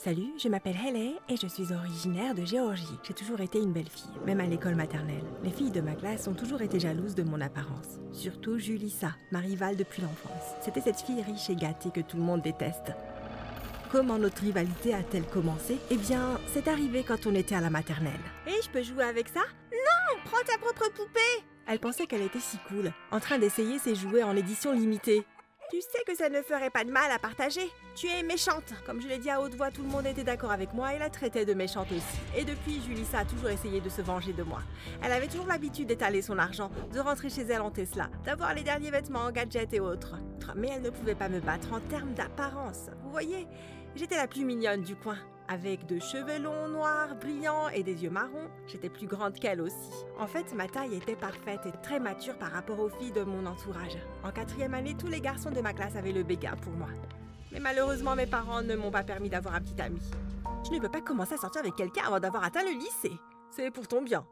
Salut, je m'appelle Haley et je suis originaire de Géorgie. J'ai toujours été une belle fille, même à l'école maternelle. Les filles de ma classe ont toujours été jalouses de mon apparence. Surtout Julissa, ma rivale depuis l'enfance. C'était cette fille riche et gâtée que tout le monde déteste. Comment notre rivalité a-t-elle commencé? Eh bien, c'est arrivé quand on était à la maternelle. Et je peux jouer avec ça? Non, prends ta propre poupée! Elle pensait qu'elle était si cool, en train d'essayer ses jouets en édition limitée. Tu sais que ça ne ferait pas de mal à partager. Tu es méchante. Comme je l'ai dit à haute voix, tout le monde était d'accord avec moi et la traitait de méchante aussi. Et depuis, Julissa a toujours essayé de se venger de moi. Elle avait toujours l'habitude d'étaler son argent, de rentrer chez elle en Tesla, d'avoir les derniers vêtements, gadgets et autres. Mais elle ne pouvait pas me battre en termes d'apparence. Vous voyez, j'étais la plus mignonne du coin. Avec de cheveux longs, noirs, brillants et des yeux marrons, j'étais plus grande qu'elle aussi. En fait, ma taille était parfaite et très mature par rapport aux filles de mon entourage. En 4e année, tous les garçons de ma classe avaient le béguin pour moi. Mais malheureusement, mes parents ne m'ont pas permis d'avoir un petit ami. Je ne peux pas commencer à sortir avec quelqu'un avant d'avoir atteint le lycée. C'est pour ton bien.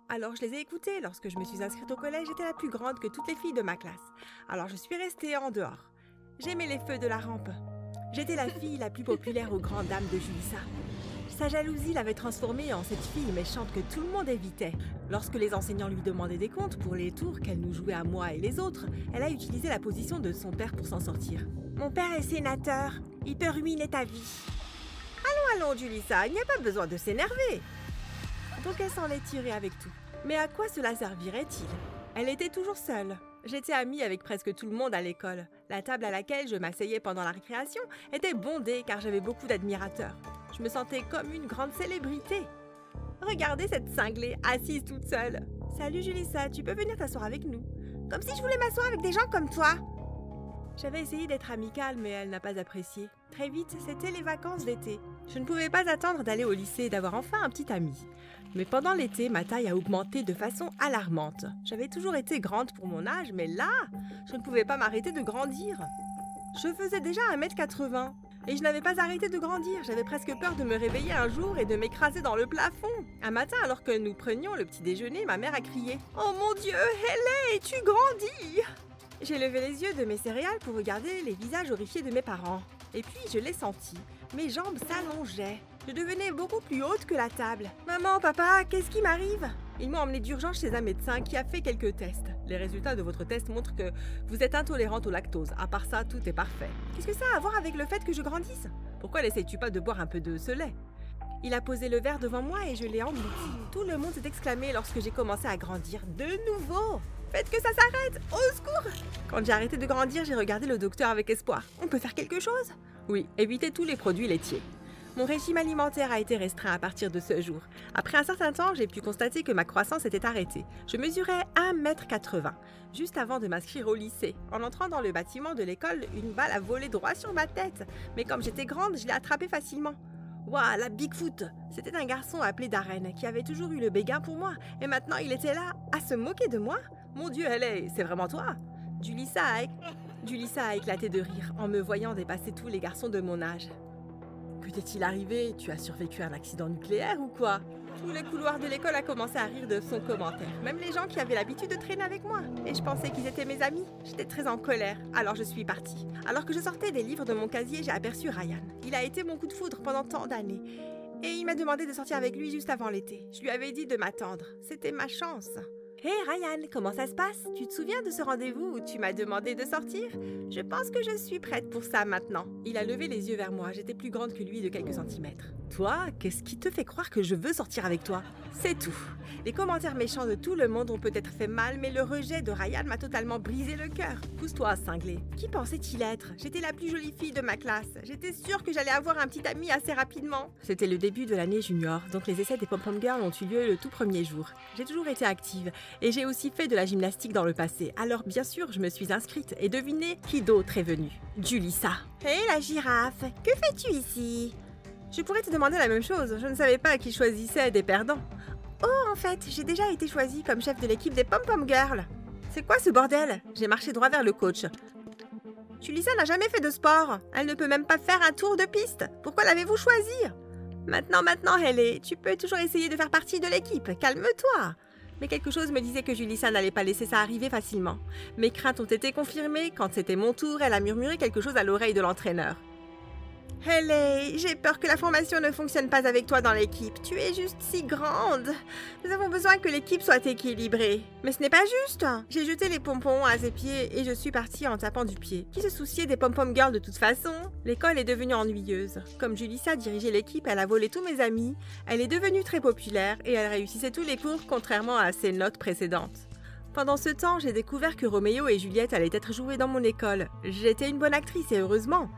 Alors je les ai écoutés. Lorsque je me suis inscrite au collège, j'étais la plus grande que toutes les filles de ma classe. Alors je suis restée en dehors. J'aimais les feux de la rampe. J'étais la fille la plus populaire aux grandes dames de Julissa. Sa jalousie l'avait transformée en cette fille méchante que tout le monde évitait. Lorsque les enseignants lui demandaient des comptes pour les tours qu'elle nous jouait à moi et les autres, elle a utilisé la position de son père pour s'en sortir. Mon père est sénateur, il peut ruiner ta vie. Allons, Julissa, il n'y a pas besoin de s'énerver. Donc elle s'en est tirée avec tout. Mais à quoi cela servirait-il? Elle était toujours seule. J'étais amie avec presque tout le monde à l'école. La table à laquelle je m'asseyais pendant la récréation était bondée car j'avais beaucoup d'admirateurs. Je me sentais comme une grande célébrité. Regardez cette cinglée assise toute seule. Salut Julissa, tu peux venir t'asseoir avec nous? Comme si je voulais m'asseoir avec des gens comme toi. J'avais essayé d'être amicale, mais elle n'a pas apprécié. Très vite, c'était les vacances d'été. Je ne pouvais pas attendre d'aller au lycée et d'avoir enfin un petit ami. Mais pendant l'été, ma taille a augmenté de façon alarmante. J'avais toujours été grande pour mon âge, mais là, je ne pouvais pas m'arrêter de grandir. Je faisais déjà 1m80 et je n'avais pas arrêté de grandir. J'avais presque peur de me réveiller un jour et de m'écraser dans le plafond. Un matin, alors que nous prenions le petit déjeuner, ma mère a crié « Oh mon Dieu, Haley, tu grandis !» J'ai levé les yeux de mes céréales pour regarder les visages horrifiés de mes parents. Et puis, je l'ai senti. Mes jambes s'allongeaient. Je devenais beaucoup plus haute que la table. « Maman, papa, qu'est-ce qui m'arrive ?» Ils m'ont emmenée d'urgence chez un médecin qui a fait quelques tests. Les résultats de votre test montrent que vous êtes intolérante au lactose. À part ça, tout est parfait. Qu'est-ce que ça a à voir avec le fait que je grandisse? Pourquoi n'essayes-tu pas de boire un peu de ce lait? Il a posé le verre devant moi et je l'ai englouti. Tout le monde s'est exclamé lorsque j'ai commencé à grandir de nouveau. Faites que ça s'arrête! Au secours! Quand j'ai arrêté de grandir, j'ai regardé le docteur avec espoir. On peut faire quelque chose? Oui, évitez tous les produits laitiers. Mon régime alimentaire a été restreint à partir de ce jour. Après un certain temps, j'ai pu constater que ma croissance était arrêtée. Je mesurais 1m80, juste avant de m'inscrire au lycée. En entrant dans le bâtiment de l'école, une balle a volé droit sur ma tête. Mais comme j'étais grande, je l'ai attrapée facilement. Waouh, la Bigfoot! C'était un garçon appelé Darren qui avait toujours eu le béguin pour moi. Et maintenant, il était là, à se moquer de moi. Mon Dieu, Haley, c'est vraiment toi? Julissa a éclaté de rire en me voyant dépasser tous les garçons de mon âge. Que t'est-il arrivé? Tu as survécu à un accident nucléaire ou quoi? Tout le couloir de l'école a commencé à rire de son commentaire. Même les gens qui avaient l'habitude de traîner avec moi. Et je pensais qu'ils étaient mes amis. J'étais très en colère, alors je suis partie. Alors que je sortais des livres de mon casier, j'ai aperçu Ryan. Il a été mon coup de foudre pendant tant d'années. Et il m'a demandé de sortir avec lui juste avant l'été. Je lui avais dit de m'attendre. C'était ma chance. Hé Ryan, comment ça se passe? Tu te souviens de ce rendez-vous où tu m'as demandé de sortir? Je pense que je suis prête pour ça maintenant. Il a levé les yeux vers moi, j'étais plus grande que lui de quelques centimètres. Toi, qu'est-ce qui te fait croire que je veux sortir avec toi? C'est tout. Les commentaires méchants de tout le monde ont peut-être fait mal, mais le rejet de Ryan m'a totalement brisé le cœur. Pousse-toi, cinglé. Qui pensait-il être? J'étais la plus jolie fille de ma classe. J'étais sûre que j'allais avoir un petit ami assez rapidement. C'était le début de l'année junior, donc les essais des Pom-Pom Girls ont eu lieu le tout premier jour. J'ai toujours été active. Et j'ai aussi fait de la gymnastique dans le passé. Alors bien sûr, je me suis inscrite. Et devinez qui d'autre est venu? Julissa. Hé la girafe, que fais-tu ici? Je pourrais te demander la même chose. Je ne savais pas qui choisissait des perdants. Oh, en fait, j'ai déjà été choisie comme chef de l'équipe des Pom-Pom Girls. C'est quoi ce bordel? J'ai marché droit vers le coach. Julissa n'a jamais fait de sport. Elle ne peut même pas faire un tour de piste. Pourquoi l'avez-vous choisie? Maintenant, Haley, tu peux toujours essayer de faire partie de l'équipe. Calme-toi. Mais quelque chose me disait que Julissa n'allait pas laisser ça arriver facilement. Mes craintes ont été confirmées. Quand c'était mon tour, elle a murmuré quelque chose à l'oreille de l'entraîneur. Hayley, j'ai peur que la formation ne fonctionne pas avec toi dans l'équipe. Tu es juste si grande. Nous avons besoin que l'équipe soit équilibrée. Mais ce n'est pas juste. J'ai jeté les pompons à ses pieds et je suis partie en tapant du pied. Qui se souciait des pom-pom girls de toute façon? L'école est devenue ennuyeuse. Comme Julissa dirigeait l'équipe, elle a volé tous mes amis. Elle est devenue très populaire et elle réussissait tous les cours contrairement à ses notes précédentes. Pendant ce temps, j'ai découvert que Roméo et Juliette allaient être joués dans mon école. J'étais une bonne actrice et heureusement.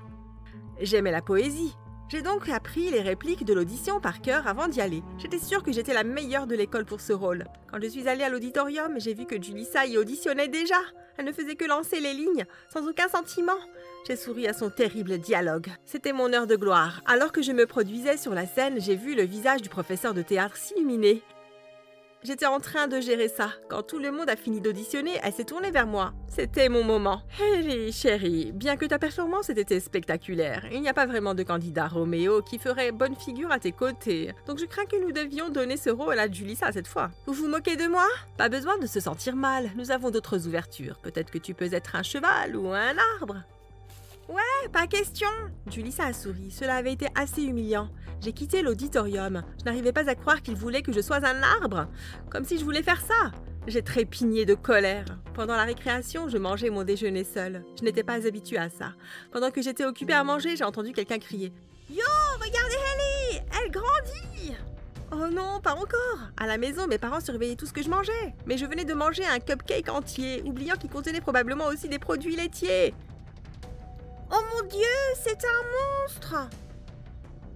J'aimais la poésie. J'ai donc appris les répliques de l'audition par cœur avant d'y aller. J'étais sûre que j'étais la meilleure de l'école pour ce rôle. Quand je suis allée à l'auditorium, j'ai vu que Julissa y auditionnait déjà. Elle ne faisait que lancer les lignes, sans aucun sentiment. J'ai souri à son terrible dialogue. C'était mon heure de gloire. Alors que je me produisais sur la scène, j'ai vu le visage du professeur de théâtre s'illuminer. J'étais en train de gérer ça. Quand tout le monde a fini d'auditionner, elle s'est tournée vers moi. C'était mon moment. Hayley, chérie, bien que ta performance ait été spectaculaire, il n'y a pas vraiment de candidat Roméo qui ferait bonne figure à tes côtés. Donc je crains que nous devions donner ce rôle à Julissa cette fois. Vous vous moquez de moi? Pas besoin de se sentir mal. Nous avons d'autres ouvertures. Peut-être que tu peux être un cheval ou un arbre. Ouais, pas question. Julissa a souri. Cela avait été assez humiliant. J'ai quitté l'auditorium. Je n'arrivais pas à croire qu'il voulait que je sois un arbre. Comme si je voulais faire ça. J'ai trépigné de colère. Pendant la récréation, je mangeais mon déjeuner seule. Je n'étais pas habituée à ça. Pendant que j'étais occupée à manger, j'ai entendu quelqu'un crier « Yo, regardez Hayley! Elle grandit !» Oh non, pas encore. À la maison, mes parents surveillaient tout ce que je mangeais. Mais je venais de manger un cupcake entier, oubliant qu'il contenait probablement aussi des produits laitiers. Oh mon Dieu, c'est un monstre!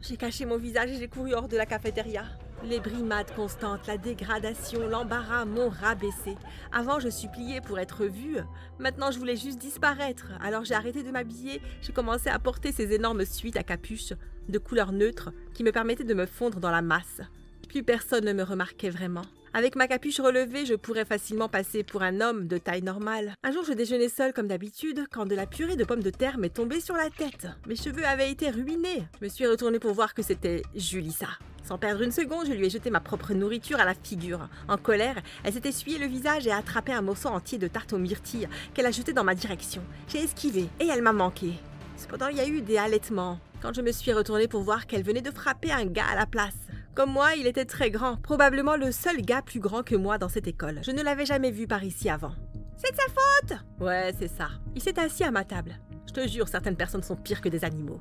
J'ai caché mon visage et j'ai couru hors de la cafétéria. Les brimades constantes, la dégradation, l'embarras m'ont rabaissé. Avant, je suppliais pour être vue. Maintenant, je voulais juste disparaître. Alors j'ai arrêté de m'habiller. J'ai commencé à porter ces énormes suites à capuche de couleur neutre qui me permettaient de me fondre dans la masse. Plus personne ne me remarquait vraiment. Avec ma capuche relevée, je pourrais facilement passer pour un homme de taille normale. Un jour, je déjeunais seule comme d'habitude quand de la purée de pommes de terre m'est tombée sur la tête. Mes cheveux avaient été ruinés. Je me suis retournée pour voir que c'était Julissa. Sans perdre une seconde, je lui ai jeté ma propre nourriture à la figure. En colère, elle s'est essuyée le visage et a attrapé un morceau entier de tarte aux myrtilles qu'elle a jeté dans ma direction. J'ai esquivé et elle m'a manqué. Cependant, il y a eu des halètements quand je me suis retournée pour voir qu'elle venait de frapper un gars à la place. Comme moi, il était très grand, probablement le seul gars plus grand que moi dans cette école. Je ne l'avais jamais vu par ici avant. C'est de sa faute! Ouais, c'est ça. Il s'est assis à ma table. Je te jure, certaines personnes sont pires que des animaux.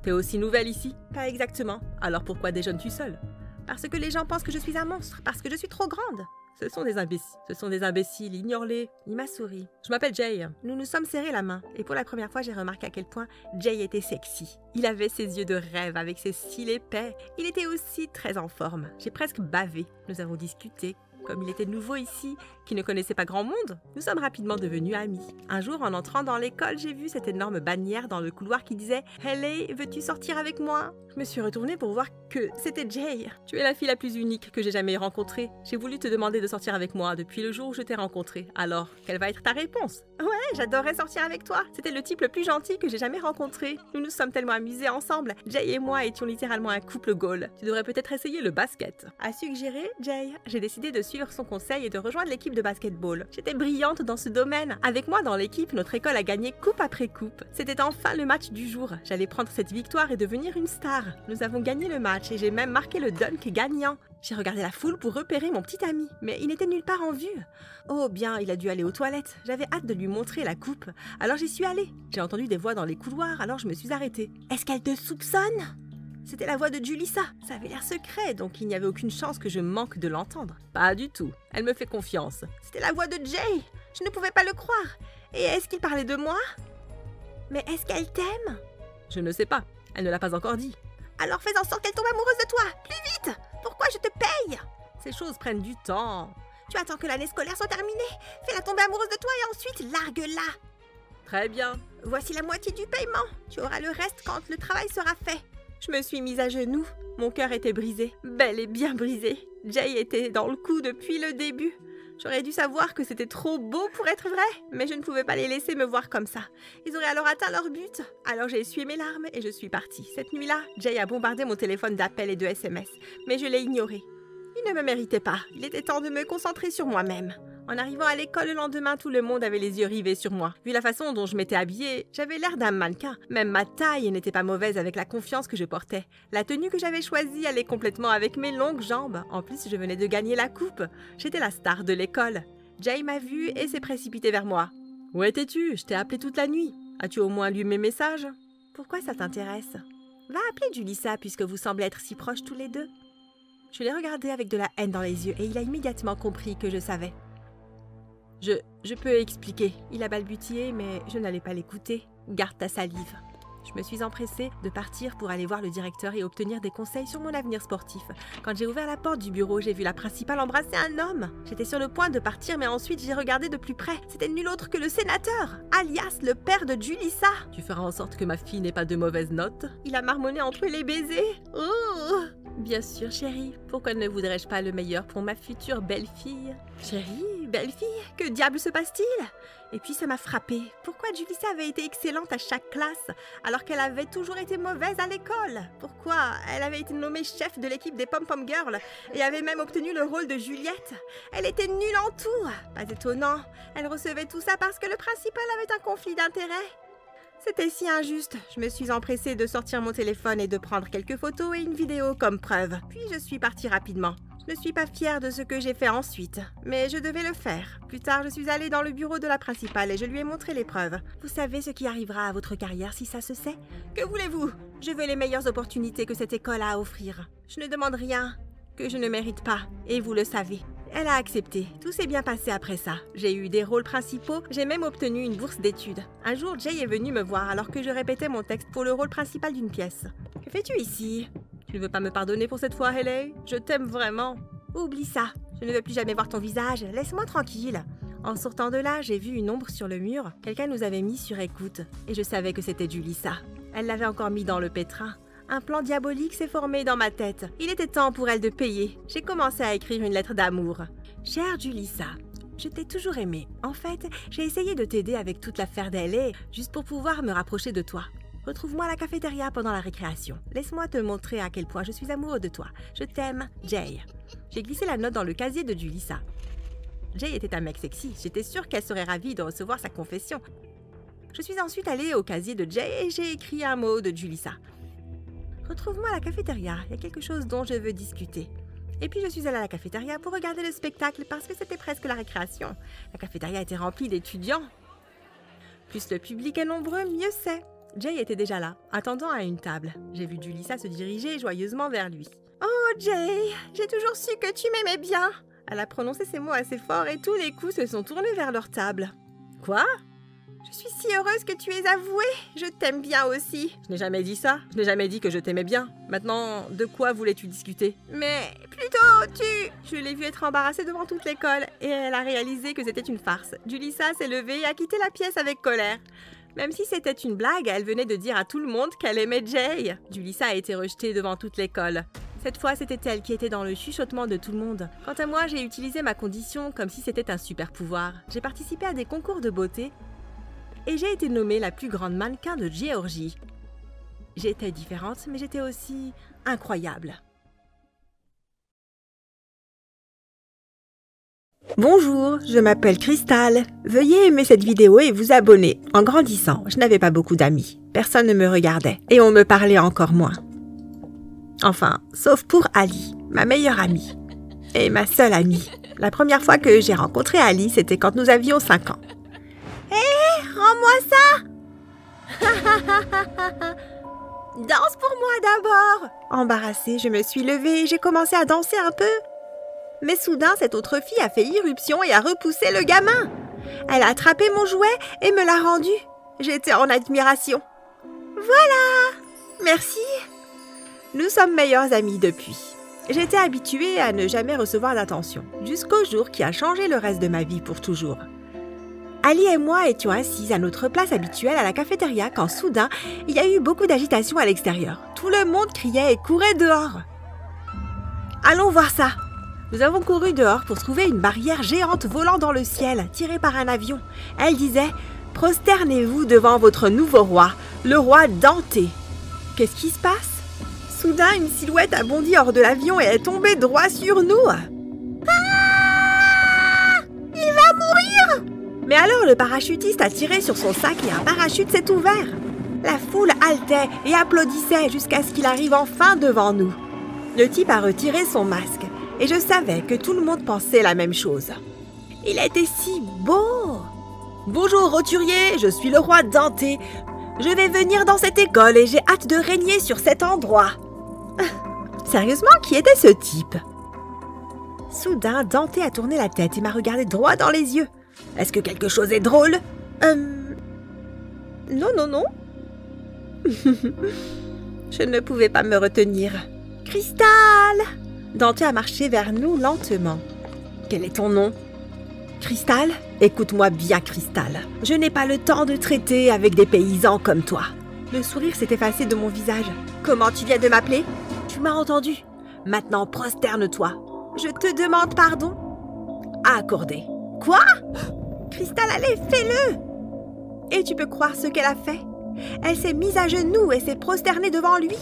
T'es aussi nouvelle ici? Pas exactement. Alors pourquoi déjeunes-tu seule? Parce que les gens pensent que je suis un monstre, parce que je suis trop grande. Ce sont des imbéciles, ignore-les. Il m'a souri. Je m'appelle Jay. Nous nous sommes serrés la main. Et pour la première fois, j'ai remarqué à quel point Jay était sexy. Il avait ses yeux de rêve avec ses cils épais. Il était aussi très en forme. J'ai presque bavé. Nous avons discuté. Comme il était nouveau ici, qui ne connaissait pas grand monde, nous sommes rapidement devenus amis. Un jour, en entrant dans l'école, j'ai vu cette énorme bannière dans le couloir qui disait « Hayley, veux-tu sortir avec moi ?» Je me suis retournée pour voir que c'était Jay. Tu es la fille la plus unique que j'ai jamais rencontrée. J'ai voulu te demander de sortir avec moi depuis le jour où je t'ai rencontrée. Alors, quelle va être ta réponse? Ouais, j'adorerais sortir avec toi. C'était le type le plus gentil que j'ai jamais rencontré. Nous nous sommes tellement amusés ensemble. Jay et moi étions littéralement un couple goal. Tu devrais peut-être essayer le basket. À suggérer Jay, j'ai décidé de suivre son conseil et de rejoindre l'équipe de basketball. J'étais brillante dans ce domaine. Avec moi dans l'équipe, notre école a gagné coupe après coupe. C'était enfin le match du jour. J'allais prendre cette victoire et devenir une star. Nous avons gagné le match et j'ai même marqué le dunk gagnant. J'ai regardé la foule pour repérer mon petit ami, mais il n'était nulle part en vue. Oh bien, il a dû aller aux toilettes. J'avais hâte de lui montrer la coupe, alors j'y suis allée. J'ai entendu des voix dans les couloirs, alors je me suis arrêtée. Est-ce qu'elle te soupçonne? C'était la voix de Julissa. Ça avait l'air secret, donc il n'y avait aucune chance que je manque de l'entendre. Pas du tout. Elle me fait confiance. C'était la voix de Jay. Je ne pouvais pas le croire. Et est-ce qu'il parlait de moi? Mais est-ce qu'elle t'aime? Je ne sais pas. Elle ne l'a pas encore dit. Alors fais en sorte qu'elle tombe amoureuse de toi. Plus vite! Pourquoi je te paye? Ces choses prennent du temps. Tu attends que l'année scolaire soit terminée. Fais-la tomber amoureuse de toi et ensuite largue-la. Très bien. Voici la moitié du paiement. Tu auras le reste quand le travail sera fait. Je me suis mise à genoux. Mon cœur était brisé. Bel et bien brisé. Jay était dans le coup depuis le début. J'aurais dû savoir que c'était trop beau pour être vrai, mais je ne pouvais pas les laisser me voir comme ça. Ils auraient alors atteint leur but. Alors j'ai essuyé mes larmes et je suis partie. Cette nuit-là, Jay a bombardé mon téléphone d'appels et de SMS, mais je l'ai ignoré. Il ne me méritait pas. Il était temps de me concentrer sur moi-même. En arrivant à l'école le lendemain, tout le monde avait les yeux rivés sur moi. Vu la façon dont je m'étais habillée, j'avais l'air d'un mannequin. Même ma taille n'était pas mauvaise avec la confiance que je portais. La tenue que j'avais choisie allait complètement avec mes longues jambes. En plus, je venais de gagner la coupe. J'étais la star de l'école. Jay m'a vue et s'est précipité vers moi. « Où étais-tu? Je t'ai appelé toute la nuit. As-tu au moins lu mes messages? » « Pourquoi ça t'intéresse? Va appeler Julissa puisque vous semblez être si proches tous les deux. » Je l'ai regardé avec de la haine dans les yeux et il a immédiatement compris que je savais. Je peux expliquer. Il a balbutié, mais je n'allais pas l'écouter. Garde ta salive. Je me suis empressée de partir pour aller voir le directeur et obtenir des conseils sur mon avenir sportif. Quand j'ai ouvert la porte du bureau, j'ai vu la principale embrasser un homme. J'étais sur le point de partir, mais ensuite j'ai regardé de plus près. C'était nul autre que le sénateur, alias le père de Julissa. Tu feras en sorte que ma fille n'ait pas de mauvaises notes. Il a marmonné entre les baisers. Oh! Bien sûr, chérie. Pourquoi ne voudrais-je pas le meilleur pour ma future belle-fille? Chérie, belle-fille, que diable se passe-t-il? Et puis ça m'a frappée. Pourquoi Julissa avait été excellente à chaque classe, alors qu'elle avait toujours été mauvaise à l'école? Pourquoi elle avait été nommée chef de l'équipe des Pom-Pom Girls et avait même obtenu le rôle de Juliette? Elle était nulle en tout. Pas étonnant. Elle recevait tout ça parce que le principal avait un conflit d'intérêts. C'était si injuste. Je me suis empressée de sortir mon téléphone et de prendre quelques photos et une vidéo comme preuve. Puis je suis partie rapidement. Je ne suis pas fière de ce que j'ai fait ensuite, mais je devais le faire. Plus tard, je suis allée dans le bureau de la principale et je lui ai montré les preuves. Vous savez ce qui arrivera à votre carrière si ça se sait? Que voulez-vous? Je veux les meilleures opportunités que cette école a à offrir. Je ne demande rien que je ne mérite pas, et vous le savez. Elle a accepté. Tout s'est bien passé après ça. J'ai eu des rôles principaux, j'ai même obtenu une bourse d'études. Un jour, Jay est venu me voir alors que je répétais mon texte pour le rôle principal d'une pièce. « Que fais-tu ici? Tu ne veux pas me pardonner pour cette fois, Haley? Je t'aime vraiment. » « Oublie ça. Je ne veux plus jamais voir ton visage. Laisse-moi tranquille. » En sortant de là, j'ai vu une ombre sur le mur. Quelqu'un nous avait mis sur écoute et je savais que c'était Julissa. Elle l'avait encore mis dans le pétrin. Un plan diabolique s'est formé dans ma tête. Il était temps pour elle de payer. J'ai commencé à écrire une lettre d'amour. « Chère Julissa, je t'ai toujours aimée. En fait, j'ai essayé de t'aider avec toute l'affaire d'LA, juste pour pouvoir me rapprocher de toi. Retrouve-moi à la cafétéria pendant la récréation. Laisse-moi te montrer à quel point je suis amoureux de toi. Je t'aime, Jay. » J'ai glissé la note dans le casier de Julissa. Jay était un mec sexy. J'étais sûre qu'elle serait ravie de recevoir sa confession. Je suis ensuite allée au casier de Jay et j'ai écrit un mot de Julissa. Retrouve-moi à la cafétéria, il y a quelque chose dont je veux discuter. Et puis je suis allée à la cafétéria pour regarder le spectacle parce que c'était presque la récréation. La cafétéria était remplie d'étudiants. Plus le public est nombreux, mieux c'est. Jay était déjà là, attendant à une table. J'ai vu Julissa se diriger joyeusement vers lui. « Oh Jay, j'ai toujours su que tu m'aimais bien !» Elle a prononcé ces mots assez fort et tous les coups se sont tournés vers leur table. « Quoi ? Je suis si heureuse que tu aies avoué. Je t'aime bien aussi. » Je n'ai jamais dit ça. Je n'ai jamais dit que je t'aimais bien. Maintenant, de quoi voulais-tu discuter? Mais plutôt, Je l'ai vue être embarrassée devant toute l'école et elle a réalisé que c'était une farce. Julissa s'est levée et a quitté la pièce avec colère. Même si c'était une blague, elle venait de dire à tout le monde qu'elle aimait Jay. Julissa a été rejetée devant toute l'école. Cette fois, c'était elle qui était dans le chuchotement de tout le monde. Quant à moi, j'ai utilisé ma condition comme si c'était un super pouvoir. J'ai participé à des concours de beauté et j'ai été nommée la plus grande mannequin de Géorgie. J'étais différente, mais j'étais aussi incroyable. Bonjour, je m'appelle Crystal. Veuillez aimer cette vidéo et vous abonner. En grandissant, je n'avais pas beaucoup d'amis. Personne ne me regardait et on me parlait encore moins. Enfin, sauf pour Ali, ma meilleure amie. Et ma seule amie. La première fois que j'ai rencontré Ali, c'était quand nous avions 5 ans. Hé, rends-moi ça! Danse pour moi d'abord! Embarrassée, je me suis levée et j'ai commencé à danser un peu. Mais soudain, cette autre fille a fait irruption et a repoussé le gamin. Elle a attrapé mon jouet et me l'a rendu. J'étais en admiration. Voilà! Merci! Nous sommes meilleurs amis depuis. J'étais habituée à ne jamais recevoir d'attention, jusqu'au jour qui a changé le reste de ma vie pour toujours. Ali et moi étions assises à notre place habituelle à la cafétéria quand soudain, il y a eu beaucoup d'agitation à l'extérieur. Tout le monde criait et courait dehors. Allons voir ça! Nous avons couru dehors pour trouver une barrière géante volant dans le ciel, tirée par un avion. Elle disait « Prosternez-vous devant votre nouveau roi, le roi Dante. » Qu'est-ce qui se passe? Soudain, une silhouette a bondi hors de l'avion et est tombée droit sur nous. Ah! Il va Mais alors le parachutiste a tiré sur son sac et un parachute s'est ouvert. La foule haletait et applaudissait jusqu'à ce qu'il arrive enfin devant nous. Le type a retiré son masque et je savais que tout le monde pensait la même chose. Il était si beau! Bonjour roturier, je suis le roi Dante. Je vais venir dans cette école et j'ai hâte de régner sur cet endroit. Sérieusement, qui était ce type? Soudain, Dante a tourné la tête et m'a regardé droit dans les yeux. Est-ce que quelque chose est drôle? Non, non, non. Je ne pouvais pas me retenir. Cristal! Dante a marché vers nous lentement. Quel est ton nom? Cristal? Écoute-moi bien, Cristal. Je n'ai pas le temps de traiter avec des paysans comme toi. Le sourire s'est effacé de mon visage. Comment tu viens de m'appeler? Tu m'as entendu. Maintenant, prosterne-toi. Je te demande pardon. Accordé. Quoi? Cristal, allez, fais-le! Et tu peux croire ce qu'elle a fait? Elle s'est mise à genoux et s'est prosternée devant lui.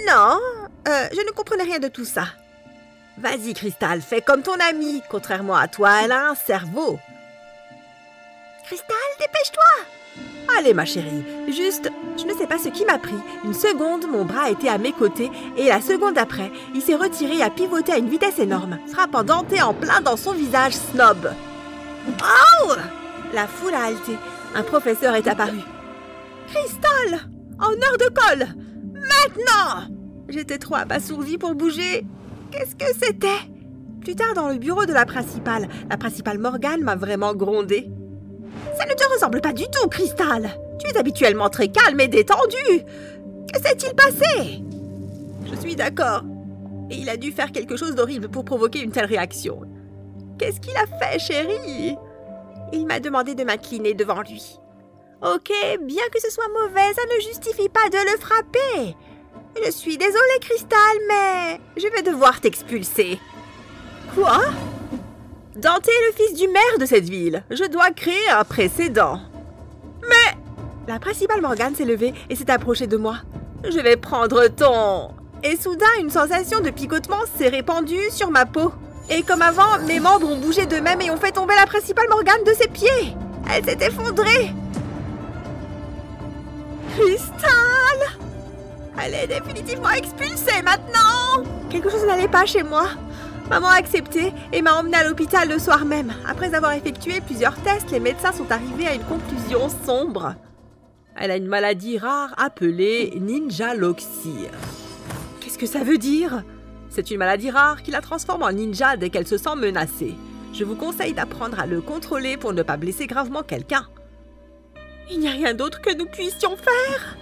Non, je ne comprenais rien de tout ça. Vas-y, Cristal, fais comme ton amie. Contrairement à toi, elle a un cerveau. Cristal, dépêche-toi! Allez, ma chérie, juste, je ne sais pas ce qui m'a pris. Une seconde, mon bras était à mes côtés et la seconde après, il s'est retiré et a pivoté à une vitesse énorme, frappant Dante en plein dans son visage snob. Oh! La foule a halté. Un professeur est apparu. Cristal! En heure de colle! Maintenant! J'étais trop abasourdie pour bouger. Qu'est-ce que c'était? Plus tard, dans le bureau de la principale Morgane m'a vraiment grondée. Ça ne te ressemble pas du tout, Cristal. Tu es habituellement très calme et détendue. Que s'est-il passé? Je suis d'accord. Et il a dû faire quelque chose d'horrible pour provoquer une telle réaction. Qu'est-ce qu'il a fait, chérie? Il m'a demandé de m'incliner devant lui. Ok, bien que ce soit mauvais, ça ne justifie pas de le frapper. Je suis désolée, Cristal, mais je vais devoir t'expulser. Quoi? Dante est le fils du maire de cette ville. Je dois créer un précédent. Mais... La principale Morgane s'est levée et s'est approchée de moi. Je vais prendre ton... Et soudain, une sensation de picotement s'est répandue sur ma peau. Et comme avant, mes membres ont bougé d'eux-mêmes et ont fait tomber la principale Morgane de ses pieds. Elle s'est effondrée. Cristal! Elle est définitivement expulsée maintenant! Quelque chose n'allait pas chez moi. Maman a accepté et m'a emmenée à l'hôpital le soir même. Après avoir effectué plusieurs tests, les médecins sont arrivés à une conclusion sombre. Elle a une maladie rare appelée ninjaloxie. Qu'est-ce que ça veut dire? C'est une maladie rare qui la transforme en ninja dès qu'elle se sent menacée. Je vous conseille d'apprendre à le contrôler pour ne pas blesser gravement quelqu'un. Il n'y a rien d'autre que nous puissions faire?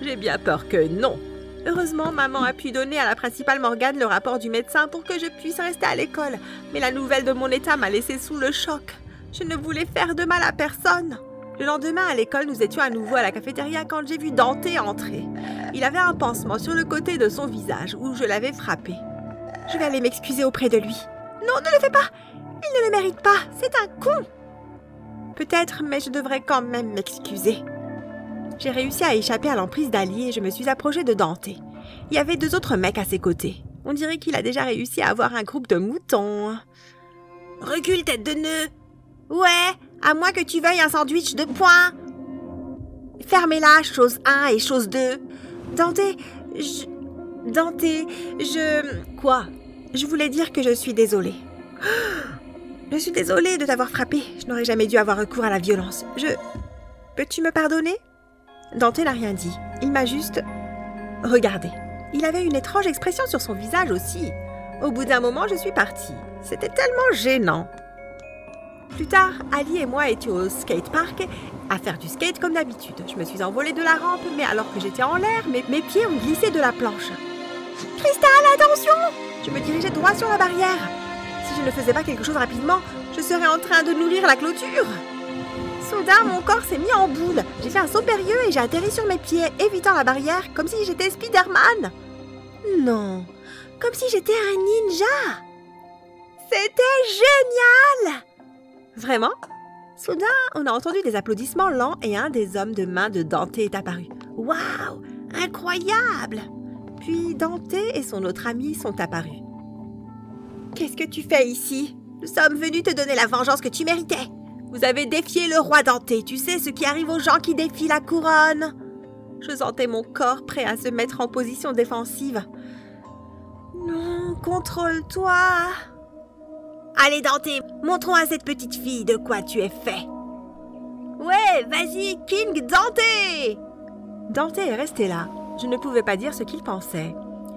J'ai bien peur que non. Heureusement, maman a pu donner à la principale Morgane le rapport du médecin pour que je puisse rester à l'école. Mais la nouvelle de mon état m'a laissée sous le choc. Je ne voulais faire de mal à personne. Le lendemain, à l'école, nous étions à nouveau à la cafétéria quand j'ai vu Dante entrer. Il avait un pansement sur le côté de son visage où je l'avais frappé. Je vais aller m'excuser auprès de lui. Non, ne le fais pas! Il ne le mérite pas, c'est un con! Peut-être, mais je devrais quand même m'excuser. J'ai réussi à échapper à l'emprise d'Ali et je me suis approchée de Dante. Il y avait 2 autres mecs à ses côtés. On dirait qu'il a déjà réussi à avoir un groupe de moutons. Recule, tête de nœud! Ouais, à moins que tu veuilles un sandwich de poing. Fermez-la, chose 1 et chose 2. Dante, Quoi? Je voulais dire que je suis désolée. Je suis désolée de t'avoir frappé. Je n'aurais jamais dû avoir recours à la violence. Peux-tu me pardonner? Dante n'a rien dit. Il m'a juste regardé. Il avait une étrange expression sur son visage aussi. Au bout d'un moment, je suis partie. C'était tellement gênant. Plus tard, Ali et moi étions au skatepark à faire du skate comme d'habitude. Je me suis envolée de la rampe, mais alors que j'étais en l'air, mes pieds ont glissé de la planche. Cristal, attention! Je me dirigeais droit sur la barrière. Si je ne faisais pas quelque chose rapidement, je serais en train de nourrir la clôture. Soudain, mon corps s'est mis en boule. J'ai fait un saut périlleux et j'ai atterri sur mes pieds, évitant la barrière, comme si j'étais Spider-Man. Non, comme si j'étais un ninja. C'était génial! Vraiment? Soudain, on a entendu des applaudissements lents et un des hommes de main de Dante est apparu. Waouh! Incroyable! Puis Dante et son autre ami sont apparus. Qu'est-ce que tu fais ici? Nous sommes venus te donner la vengeance que tu méritais. Vous avez défié le roi Dante, tu sais ce qui arrive aux gens qui défient la couronne. Je sentais mon corps prêt à se mettre en position défensive. Non, contrôle-toi. Allez Dante, montrons à cette petite fille de quoi tu es fait. Ouais, vas-y, King Dante! Dante est resté là. Je ne pouvais pas dire ce qu'il pensait.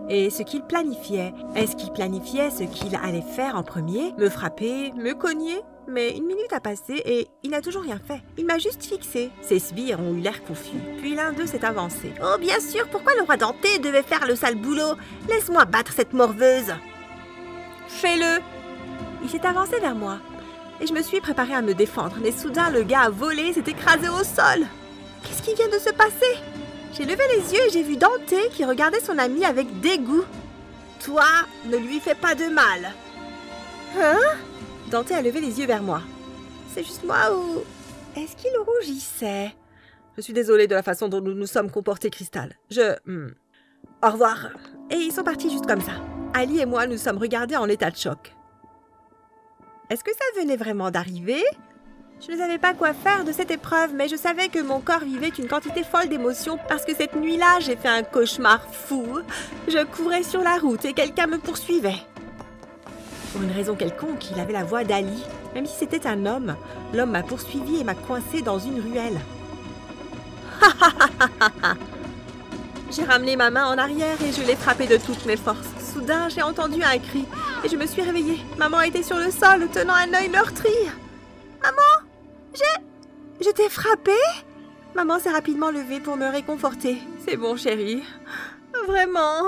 Et ce qu'il planifiait. Est-ce qu'il planifiait ce qu'il allait faire en premier? Me frapper? Me cogner? Mais une minute a passé et il n'a toujours rien fait. Il m'a juste fixé. Ses sbires ont eu l'air confus. Puis l'un d'eux s'est avancé. Oh bien sûr, pourquoi le roi Dante devait faire le sale boulot? Laisse-moi battre cette morveuse. Fais-le. Il s'est avancé vers moi. Et je me suis préparée à me défendre. Mais soudain, le gars a volé, s'est écrasé au sol. Qu'est-ce qui vient de se passer? J'ai levé les yeux et j'ai vu Dante qui regardait son ami avec dégoût. Toi, ne lui fais pas de mal. Hein? Dante a levé les yeux vers moi. C'est juste moi ou... Est-ce qu'il rougissait? Je suis désolée de la façon dont nous nous sommes comportés, Cristal. Au revoir. Et ils sont partis juste comme ça. Ali et moi nous sommes regardés en état de choc. Est-ce que ça venait vraiment d'arriver? Je ne savais pas quoi faire de cette épreuve, mais je savais que mon corps vivait une quantité folle d'émotions parce que cette nuit-là, j'ai fait un cauchemar fou. Je courais sur la route et quelqu'un me poursuivait. Pour une raison quelconque, il avait la voix d'Ali. Même si c'était un homme, l'homme m'a poursuivi et m'a coincé dans une ruelle. J'ai ramené ma main en arrière et je l'ai frappé de toutes mes forces. Soudain, j'ai entendu un cri et je me suis réveillée. Maman était sur le sol, tenant un œil meurtri. Maman, je t'ai frappée? Maman s'est rapidement levée pour me réconforter. C'est bon, chérie. Vraiment.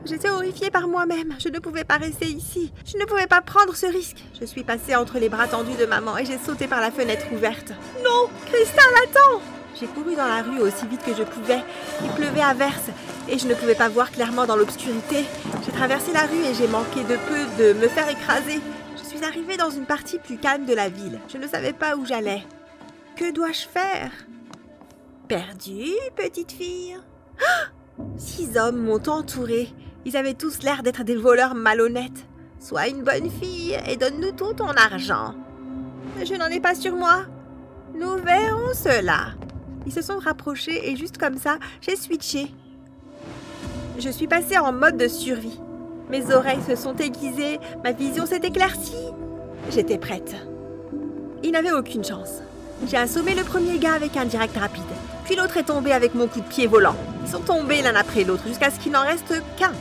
J'étais horrifiée par moi-même. Je ne pouvais pas rester ici. Je ne pouvais pas prendre ce risque. Je suis passée entre les bras tendus de maman et j'ai sauté par la fenêtre ouverte. Non, Cristal, attends! J'ai couru dans la rue aussi vite que je pouvais. Il pleuvait à verse et je ne pouvais pas voir clairement dans l'obscurité. J'ai traversé la rue et j'ai manqué de peu de me faire écraser. Je suis arrivée dans une partie plus calme de la ville. Je ne savais pas où j'allais. Que dois-je faire? Perdue, petite fille? 6 hommes m'ont entourée. Ils avaient tous l'air d'être des voleurs malhonnêtes. Sois une bonne fille et donne-nous tout ton argent. Je n'en ai pas sur moi. Nous verrons cela. Ils se sont rapprochés et juste comme ça, j'ai switché. Je suis passée en mode de survie. Mes oreilles se sont aiguisées, ma vision s'est éclaircie. J'étais prête. Il n'avait aucune chance. J'ai assommé le premier gars avec un direct rapide. Puis l'autre est tombé avec mon coup de pied volant. Ils sont tombés l'un après l'autre jusqu'à ce qu'il n'en reste qu'un.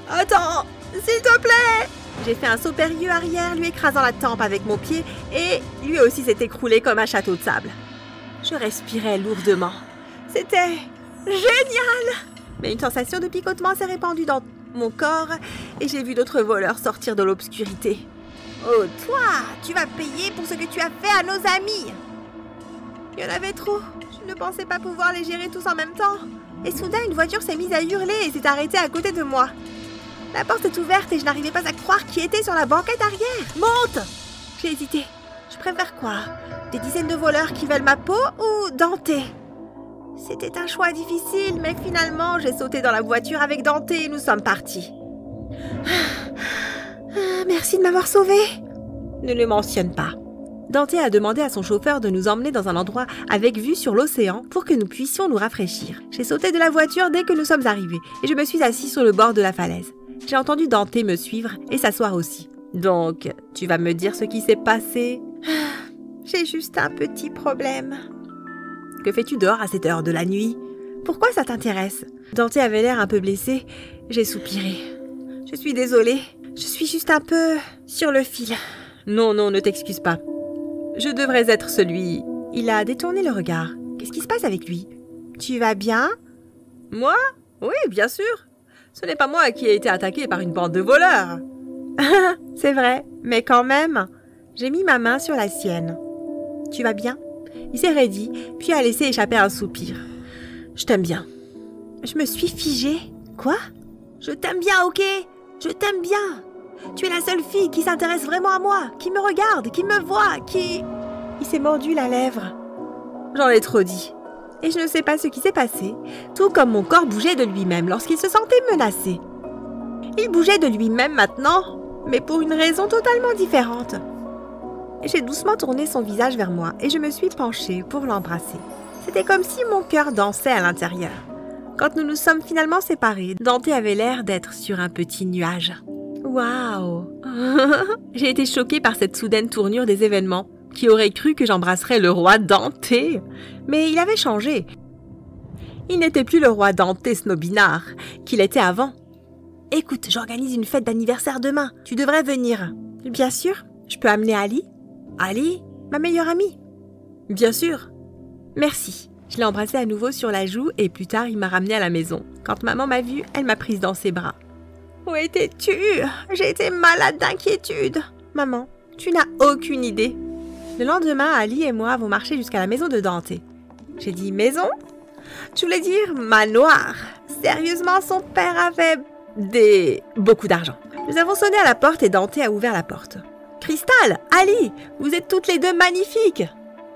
Attends, s'il te plaît! J'ai fait un saut périlleux arrière, lui écrasant la tempe avec mon pied, et lui aussi s'est écroulé comme un château de sable. Je respirais lourdement. C'était génial! Mais une sensation de picotement s'est répandue dans mon corps, et j'ai vu d'autres voleurs sortir de l'obscurité. Oh, toi, tu vas payer pour ce que tu as fait à nos amis! Il y en avait trop. Je ne pensais pas pouvoir les gérer tous en même temps. Et soudain, une voiture s'est mise à hurler et s'est arrêtée à côté de moi. La porte est ouverte et je n'arrivais pas à croire qui était sur la banquette arrière. Monte! J'ai hésité. Je préfère quoi? Des dizaines de voleurs qui veulent ma peau ou Dante? C'était un choix difficile, mais finalement, j'ai sauté dans la voiture avec Dante et nous sommes partis. Merci de m'avoir sauvée. Ne le mentionne pas. Dante a demandé à son chauffeur de nous emmener dans un endroit avec vue sur l'océan pour que nous puissions nous rafraîchir. J'ai sauté de la voiture dès que nous sommes arrivés et je me suis assise sur le bord de la falaise. J'ai entendu Dante me suivre et s'asseoir aussi. Donc, tu vas me dire ce qui s'est passé? J'ai juste un petit problème. Que fais-tu dehors à cette heure de la nuit? Pourquoi ça t'intéresse? Dante avait l'air un peu blessé. J'ai soupiré. Je suis désolée. Je suis juste un peu sur le fil. Non, ne t'excuse pas. Je devrais être celui... Il a détourné le regard. Qu'est-ce qui se passe avec lui? Tu vas bien? Moi? Oui, bien sûr. Ce n'est pas moi qui ai été attaqué par une bande de voleurs. C'est vrai, mais quand même. J'ai mis ma main sur la sienne. Tu vas bien? Il s'est raidi, puis a laissé échapper un soupir. Je t'aime bien. Je me suis figée. Quoi? Je t'aime bien, ok? Je t'aime bien. Tu es la seule fille qui s'intéresse vraiment à moi, qui me regarde, qui me voit, qui... Il s'est mordu la lèvre. J'en ai trop dit. Et je ne sais pas ce qui s'est passé, tout comme mon corps bougeait de lui-même lorsqu'il se sentait menacé. Il bougeait de lui-même maintenant, mais pour une raison totalement différente. J'ai doucement tourné son visage vers moi et je me suis penchée pour l'embrasser. C'était comme si mon cœur dansait à l'intérieur. Quand nous nous sommes finalement séparés, Dante avait l'air d'être sur un petit nuage. Waouh! J'ai été choquée par cette soudaine tournure des événements. Qui aurait cru que j'embrasserais le roi Dante? Mais il avait changé. Il n'était plus le roi Dante Snobinard qu'il était avant. Écoute, j'organise une fête d'anniversaire demain. Tu devrais venir. Bien sûr. Je peux amener Ali? Ali? Ma meilleure amie? Bien sûr. Merci. Je l'ai embrassé à nouveau sur la joue et plus tard, il m'a ramenée à la maison. Quand maman m'a vue, elle m'a prise dans ses bras. Où étais-tu? J'ai été malade d'inquiétude. Maman, tu n'as aucune idée. Le lendemain, Ali et moi avons marché jusqu'à la maison de Dante. J'ai dit « maison ?» Je voulais dire « manoir ». Sérieusement, son père avait beaucoup d'argent. Nous avons sonné à la porte et Dante a ouvert la porte. « Cristal, Ali, vous êtes toutes les deux magnifiques !»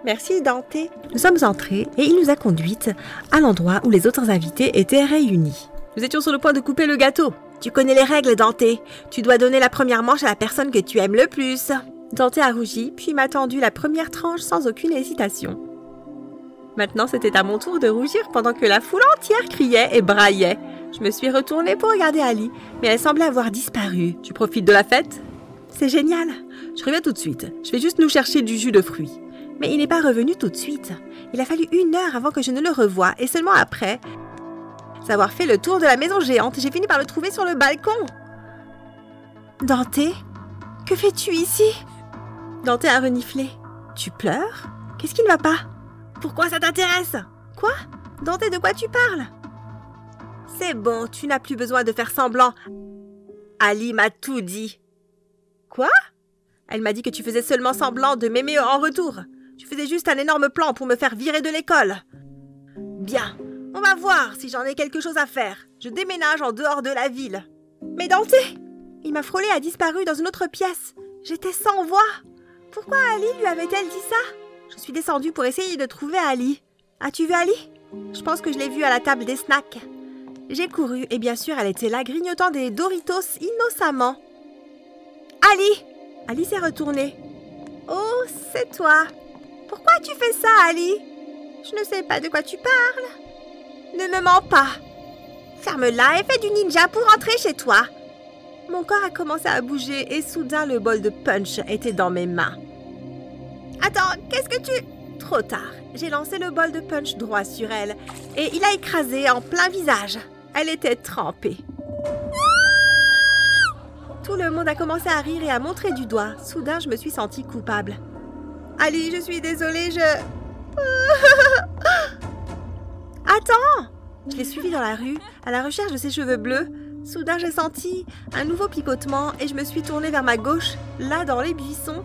Merci Dante. Nous sommes entrés et il nous a conduites à l'endroit où les autres invités étaient réunis. Nous étions sur le point de couper le gâteau. Tu connais les règles, Dante. Tu dois donner la première manche à la personne que tu aimes le plus. Dante a rougi, puis m'a tendu la première tranche sans aucune hésitation. Maintenant, c'était à mon tour de rougir pendant que la foule entière criait et braillait. Je me suis retournée pour regarder Ali, mais elle semblait avoir disparu. Tu profites de la fête? C'est génial. Je reviens tout de suite. Je vais juste nous chercher du jus de fruits. Mais il n'est pas revenu tout de suite. Il a fallu 1 heure avant que je ne le revoie, et seulement après avoir fait le tour de la maison géante, j'ai fini par le trouver sur le balcon. Dante, que fais-tu ici? Dante a reniflé. Tu pleures? Qu'est-ce qui ne va pas? Pourquoi ça t'intéresse? Quoi? Dante, de quoi tu parles? C'est bon, tu n'as plus besoin de faire semblant. Ali m'a tout dit. Quoi? Elle m'a dit que tu faisais seulement semblant de m'aimer en retour. Tu faisais juste un énorme plan pour me faire virer de l'école. Bien, on va voir si j'en ai quelque chose à faire. Je déménage en dehors de la ville. Mais Dante! Il m'a frôlé et a disparu dans une autre pièce. J'étais sans voix. Pourquoi Ali lui avait-elle dit ça? Je suis descendue pour essayer de trouver Ali. As-tu vu Ali? Je pense que je l'ai vue à la table des snacks. J'ai couru et bien sûr elle était là grignotant des Doritos innocemment. Ali! Ali s'est retournée. Oh, c'est toi. Pourquoi tu fais ça, Ali? Je ne sais pas de quoi tu parles. Ne me mens pas. Ferme-la et fais du ninja pour rentrer chez toi. Mon corps a commencé à bouger et soudain le bol de punch était dans mes mains. Attends, qu'est-ce que tu... Trop tard. J'ai lancé le bol de punch droit sur elle et il a écrasé en plein visage. Elle était trempée. Tout le monde a commencé à rire et à montrer du doigt. Soudain, je me suis sentie coupable. Ali, je suis désolée, Attends! Je l'ai suivi dans la rue, à la recherche de ses cheveux bleus. Soudain, j'ai senti un nouveau picotement et je me suis tournée vers ma gauche, là dans les buissons,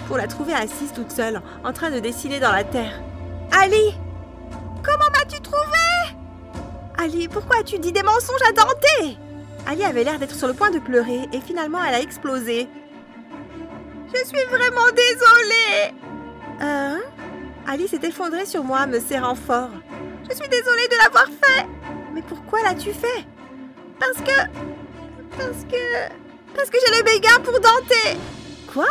pour la trouver assise toute seule, en train de dessiner dans la terre. Ali! Comment m'as-tu trouvée? Ali, pourquoi as-tu dit des mensonges à Dante? Ali avait l'air d'être sur le point de pleurer et finalement elle a explosé. Je suis vraiment désolée. Ali s'est effondrée sur moi, me serrant fort. Je suis désolée de l'avoir fait. Mais pourquoi l'as-tu fait? Parce que j'ai le béguin pour Dante. Quoi?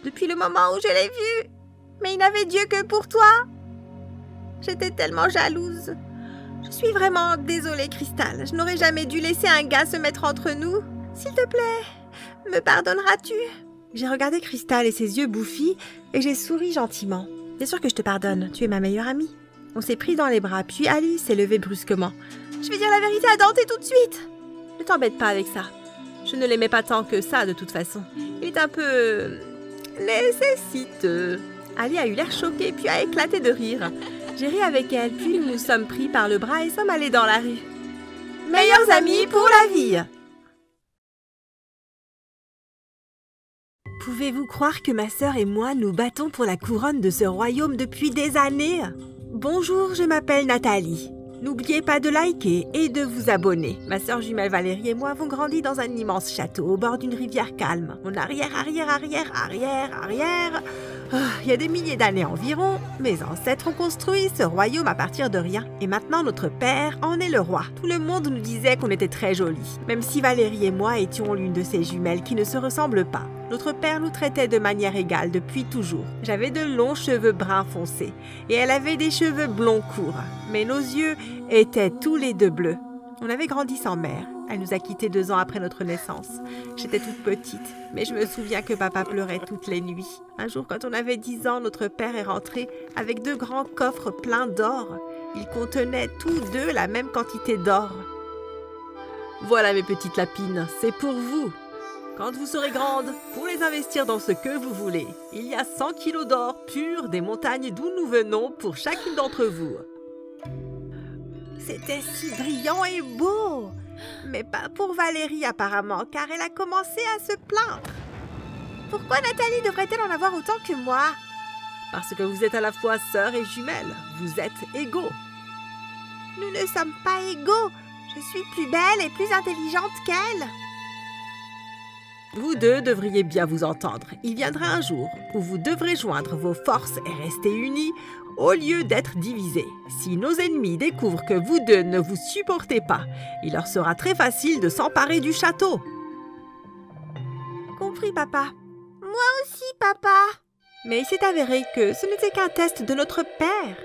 Depuis le moment où je l'ai vu. Mais il n'avait Dieu que pour toi. J'étais tellement jalouse. Je suis vraiment désolée, Cristal. Je n'aurais jamais dû laisser un gars se mettre entre nous. S'il te plaît, me pardonneras-tu? J'ai regardé Cristal et ses yeux bouffis et j'ai souri gentiment. Bien sûr que je te pardonne, tu es ma meilleure amie. On s'est pris dans les bras, puis Ali s'est levé brusquement. Je vais dire la vérité à Dante tout de suite. Ne t'embête pas avec ça. Je ne l'aimais pas tant que ça de toute façon. Il est un peu... nécessiteux. Ali a eu l'air choqué puis a éclaté de rire. J'ai ri avec elle, puis nous nous sommes pris par le bras et sommes allés dans la rue. Meilleurs amis pour la vie! Pouvez-vous croire que ma sœur et moi nous battons pour la couronne de ce royaume depuis des années? Bonjour, je m'appelle Nathalie. N'oubliez pas de liker et de vous abonner. Ma sœur jumelle Valérie et moi avons grandi dans un immense château au bord d'une rivière calme. Mon arrière, Il y a des milliers d'années environ, mes ancêtres ont construit ce royaume à partir de rien. Et maintenant, notre père en est le roi. Tout le monde nous disait qu'on était très jolis, même si Valérie et moi étions l'une de ces jumelles qui ne se ressemblent pas. Notre père nous traitait de manière égale depuis toujours. J'avais de longs cheveux bruns foncés et elle avait des cheveux blonds courts. Mais nos yeux étaient tous les deux bleus. On avait grandi sans mère. Elle nous a quittés 2 ans après notre naissance. J'étais toute petite, mais je me souviens que papa pleurait toutes les nuits. Un jour, quand on avait 10 ans, notre père est rentré avec 2 grands coffres pleins d'or. Ils contenaient tous 2 la même quantité d'or. Voilà mes petites lapines, c'est pour vous. Quand vous serez grandes, pour les investir dans ce que vous voulez, il y a 100 kilos d'or pur des montagnes d'où nous venons pour chacune d'entre vous. C'était si brillant et beau, mais pas pour Valérie apparemment, car elle a commencé à se plaindre. Pourquoi Nathalie devrait-elle en avoir autant que moi? Parce que vous êtes à la fois sœur et jumelle, vous êtes égaux. Nous ne sommes pas égaux, je suis plus belle et plus intelligente qu'elle. Vous deux devriez bien vous entendre. Il viendra un jour où vous devrez joindre vos forces et rester unis au lieu d'être divisés. Si nos ennemis découvrent que vous deux ne vous supportez pas, il leur sera très facile de s'emparer du château. Compris, papa. Moi aussi, papa. Mais il s'est avéré que ce n'était qu'un test de notre père.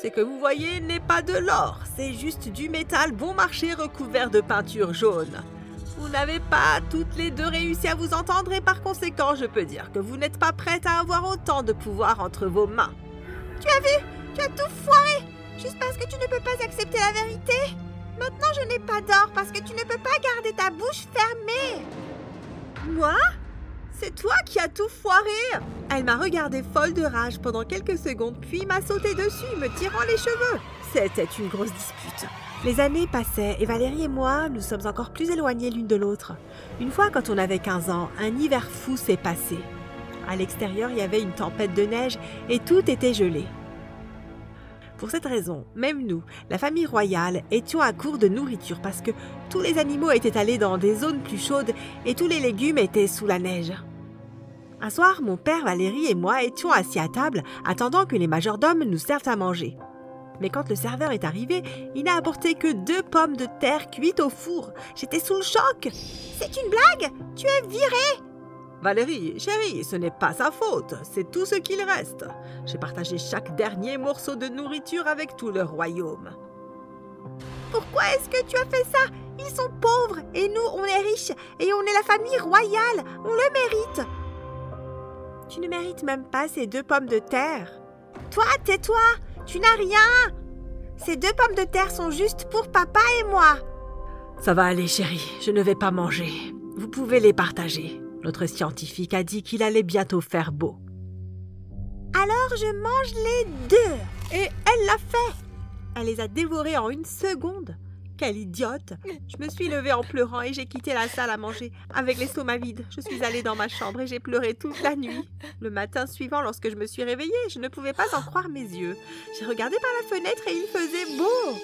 Ce que vous voyez n'est pas de l'or, c'est juste du métal bon marché recouvert de peinture jaune. Vous n'avez pas toutes les deux réussi à vous entendre et par conséquent, je peux dire que vous n'êtes pas prête à avoir autant de pouvoir entre vos mains. Tu as vu? Tu as tout foiré! Juste parce que tu ne peux pas accepter la vérité? Maintenant, je n'ai pas d'or parce que tu ne peux pas garder ta bouche fermée. Moi? C'est toi qui as tout foiré! Elle m'a regardée folle de rage pendant quelques secondes, puis m'a sauté dessus, me tirant les cheveux. C'était une grosse dispute. Les années passaient et Valérie et moi, nous sommes encore plus éloignées l'une de l'autre. Une fois, quand on avait 15 ans, un hiver fou s'est passé. À l'extérieur, il y avait une tempête de neige et tout était gelé. Pour cette raison, même nous, la famille royale, étions à court de nourriture parce que tous les animaux étaient allés dans des zones plus chaudes et tous les légumes étaient sous la neige. Un soir, mon père, Valérie et moi étions assis à table, attendant que les majordomes nous servent à manger. Mais quand le serveur est arrivé, il n'a apporté que 2 pommes de terre cuites au four. J'étais sous le choc. C'est une blague? Tu es virée? Valérie, chérie, ce n'est pas sa faute. C'est tout ce qu'il reste. J'ai partagé chaque dernier morceau de nourriture avec tout le royaume. Pourquoi est-ce que tu as fait ça? Ils sont pauvres et nous, on est riches et on est la famille royale. On le mérite. Tu ne mérites même pas ces 2 pommes de terre. Toi, tais-toi. Tu n'as rien. Ces 2 pommes de terre sont juste pour papa et moi. Ça va aller, chérie. Je ne vais pas manger. Vous pouvez les partager. Notre scientifique a dit qu'il allait bientôt faire beau. Alors je mange les 2. Et elle l'a fait. Elle les a dévorés en 1 seconde. Quelle idiote! Je me suis levée en pleurant et j'ai quitté la salle à manger. Avec l'estomac vide, je suis allée dans ma chambre et j'ai pleuré toute la nuit. Le matin suivant, lorsque je me suis réveillée, je ne pouvais pas en croire mes yeux. J'ai regardé par la fenêtre et il faisait beau.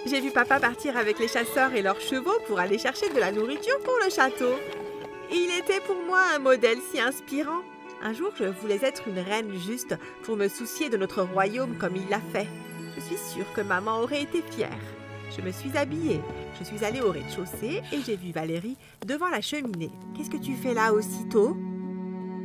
J'ai vu papa partir avec les chasseurs et leurs chevaux pour aller chercher de la nourriture pour le château. Il était pour moi un modèle si inspirant. Un jour, je voulais être une reine juste pour me soucier de notre royaume comme il l'a fait. Je suis sûre que maman aurait été fière. Je me suis habillée. Je suis allée au rez-de-chaussée et j'ai vu Valérie devant la cheminée. Qu'est-ce que tu fais là aussitôt?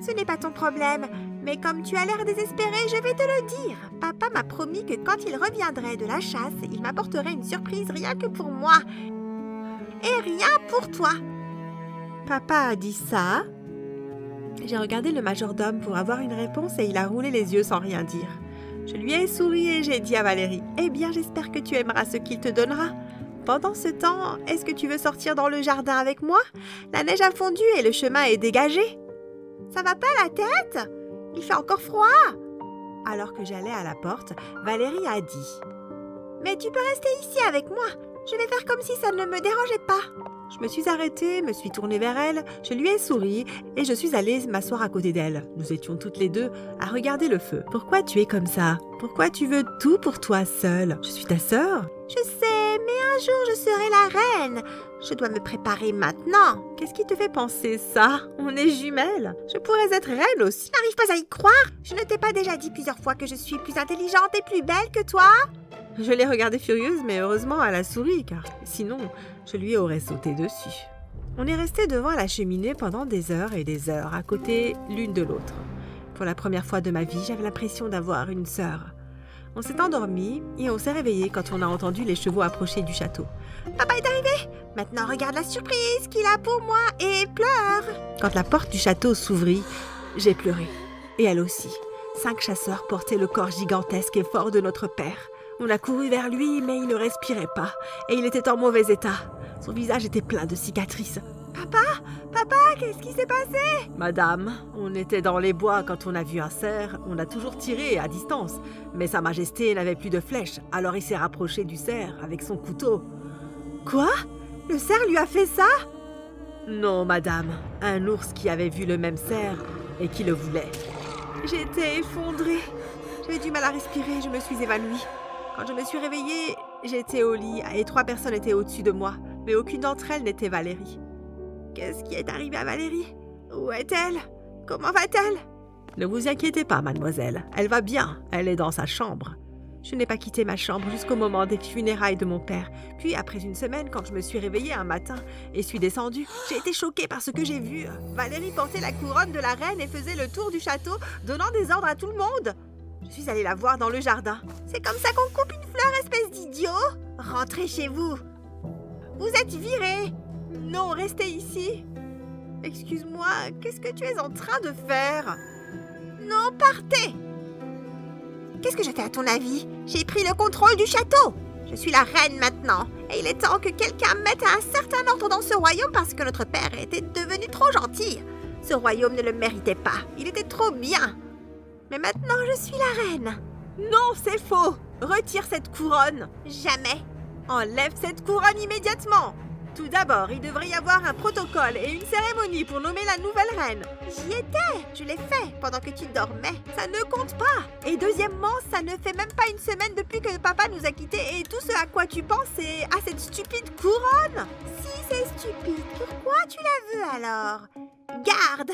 Ce n'est pas ton problème, mais comme tu as l'air désespéré, je vais te le dire. Papa m'a promis que quand il reviendrait de la chasse, il m'apporterait une surprise rien que pour moi. Et rien pour toi. Papa a dit ça? J'ai regardé le majordome pour avoir une réponse et il a roulé les yeux sans rien dire. Je lui ai souri et j'ai dit à Valérie, « Eh bien, j'espère que tu aimeras ce qu'il te donnera. Pendant ce temps, est-ce que tu veux sortir dans le jardin avec moi? La neige a fondu et le chemin est dégagé. » Ça va pas la tête? Il fait encore froid. Alors que j'allais à la porte, Valérie a dit, « Mais tu peux rester ici avec moi. Je vais faire comme si ça ne me dérangeait pas. » Je me suis arrêtée, me suis tournée vers elle, je lui ai souri et je suis allée m'asseoir à côté d'elle. Nous étions toutes les deux à regarder le feu. Pourquoi tu es comme ça? Pourquoi tu veux tout pour toi seule? Je suis ta sœur. Je sais, mais un jour je serai la reine. Je dois me préparer maintenant. Qu'est-ce qui te fait penser ça? On est jumelles. Je pourrais être reine aussi. Je n'arrive pas à y croire. Je ne t'ai pas déjà dit plusieurs fois que je suis plus intelligente et plus belle que toi? Je l'ai regardée furieuse, mais heureusement elle a souri, car sinon je lui aurais sauté dessus. On est resté devant la cheminée pendant des heures et des heures, à côté l'une de l'autre. Pour la première fois de ma vie, j'avais l'impression d'avoir une sœur. On s'est endormi et on s'est réveillé quand on a entendu les chevaux approcher du château. Papa est arrivé. Maintenant, regarde la surprise qu'il a pour moi et pleure. Quand la porte du château s'ouvrit, j'ai pleuré. Et elle aussi. 5 chasseurs portaient le corps gigantesque et fort de notre père. On a couru vers lui, mais il ne respirait pas. Et il était en mauvais état. Son visage était plein de cicatrices. Papa, qu'est-ce qui s'est passé? Madame, on était dans les bois quand on a vu un cerf. On a toujours tiré à distance. Mais Sa Majesté n'avait plus de flèches. Alors il s'est rapproché du cerf avec son couteau. Quoi? Le cerf lui a fait ça? Non, madame. Un ours qui avait vu le même cerf et qui le voulait. J'étais effondrée. J'avais du mal à respirer, je me suis évanouie. Quand je me suis réveillée, j'étais au lit et 3 personnes étaient au-dessus de moi. Mais aucune d'entre elles n'était Valérie. Qu'est-ce qui est arrivé à Valérie? Où est-elle? Comment va-t-elle? Ne vous inquiétez pas, mademoiselle. Elle va bien. Elle est dans sa chambre. Je n'ai pas quitté ma chambre jusqu'au moment des funérailles de mon père. Puis, après une semaine, quand je me suis réveillée un matin et suis descendue, j'ai été choquée par ce que j'ai vu. Valérie portait la couronne de la reine et faisait le tour du château, donnant des ordres à tout le monde. Je suis allée la voir dans le jardin. C'est comme ça qu'on coupe une fleur, espèce d'idiot? Rentrez chez vous. Vous êtes virés. Non, restez ici. Excuse-moi, qu'est-ce que tu es en train de faire? Non, partez. Qu'est-ce que je fais à ton avis? J'ai pris le contrôle du château. Je suis la reine maintenant. Et il est temps que quelqu'un mette un certain ordre dans ce royaume parce que notre père était devenu trop gentil. Ce royaume ne le méritait pas. Il était trop bien. Mais maintenant, je suis la reine. Non, c'est faux. Retire cette couronne. Jamais. Enlève cette couronne immédiatement. Tout d'abord, il devrait y avoir un protocole et une cérémonie pour nommer la nouvelle reine. J'y étais, je l'ai fait pendant que tu dormais. Ça ne compte pas. Et deuxièmement, ça ne fait même pas une semaine depuis que papa nous a quittés et tout ce à quoi tu penses, c'est à cette stupide couronne. Si c'est stupide, pourquoi tu la veux alors? Garde!